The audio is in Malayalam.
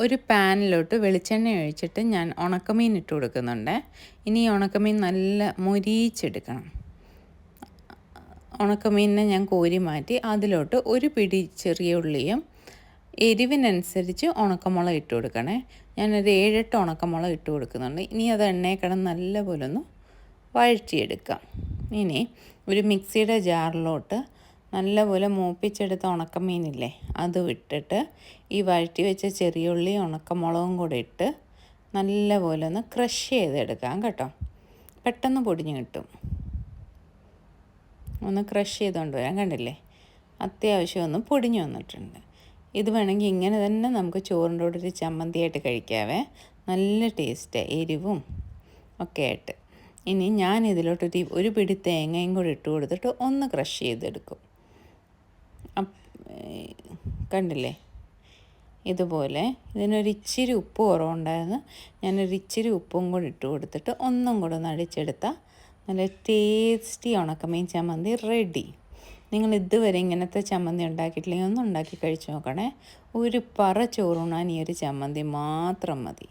ഒരു പാനിലോട്ട് വെളിച്ചെണ്ണ ഒഴിച്ചിട്ട് ഞാൻ ഉണക്കമീൻ ഇട്ട് കൊടുക്കുന്നുണ്ട്. ഇനി ഈ ഉണക്കമീൻ നല്ല മൊരിയിച്ചെടുക്കണം. ഉണക്കമീനിനെ ഞാൻ കോരി മാറ്റി അതിലോട്ട് ഒരു പിടി ചെറിയ ഉള്ളിയും എരിവിനനുസരിച്ച് ഉണക്കമുളക് ഇട്ട് കൊടുക്കണേ. ഞാനൊരു 7-8 ഉണക്കമുളക് ഇട്ട് കൊടുക്കുന്നുണ്ട്. ഇനി അത് എണ്ണയിൽ കിടന്ന് നല്ലപോലെ ഒന്ന് വഴറ്റിയെടുക്കാം. ഇനി ഒരു മിക്സിയുടെ ജാറിലോട്ട് നല്ലപോലെ മൂപ്പിച്ചെടുത്ത ഉണക്കമീനില്ലേ അത് ഇട്ടിട്ട് ഈ വഴറ്റി വെച്ച ചെറിയ ഉള്ളി ഉണക്കമുളകും കൂടെ ഇട്ട് നല്ലപോലെ ഒന്ന് ക്രഷ് ചെയ്തെടുക്കാം കേട്ടോ. പെട്ടെന്ന് പൊടിഞ്ഞ് കിട്ടും. ഒന്ന് ക്രഷ് ചെയ്തുകൊണ്ട് വരാൻ, കണ്ടില്ലേ, അത്യാവശ്യം ഒന്ന് പൊടിഞ്ഞു വന്നിട്ടുണ്ട്. ഇത് വേണമെങ്കിൽ ഇങ്ങനെ തന്നെ നമുക്ക് ചോറിൻ്റെ കൂടെ ഒരു ചമ്മന്തിയായിട്ട് കഴിക്കാവേ. നല്ല ടേസ്റ്റ്, എരിവും ഒക്കെ ആയിട്ട്. ഇനി ഞാൻ ഇതിലോട്ടൊരു ഒരു പിടി തേങ്ങയും കൂടി ഇട്ട് കൊടുത്തിട്ട് ഒന്ന് ക്രഷ് ചെയ്തെടുക്കും. കണ്ടില്ലേ, ഇതുപോലെ. ഇതിനൊരു ഇച്ചിരി ഉപ്പ് കുറവുണ്ടായിരുന്നു. ഞാനൊരു ഇച്ചിരി ഉപ്പും കൂടി ഇട്ട് കൊടുത്തിട്ട് ഒന്നും കൂടെ ഒന്ന് അടിച്ചെടുത്താൽ നല്ല ടേസ്റ്റി ഉണക്കമീൻ ചമ്മന്തി റെഡി. നിങ്ങൾ ഇതുവരെ ഇങ്ങനത്തെ ചമ്മന്തി ഉണ്ടാക്കിയിട്ടില്ലെങ്കിൽ ഒന്ന് ഉണ്ടാക്കി കഴിച്ച് നോക്കണേ. ഒരു പറ ചോറുണ്ണാൻ ഈ ഒരു ചമ്മന്തി മാത്രം മതി.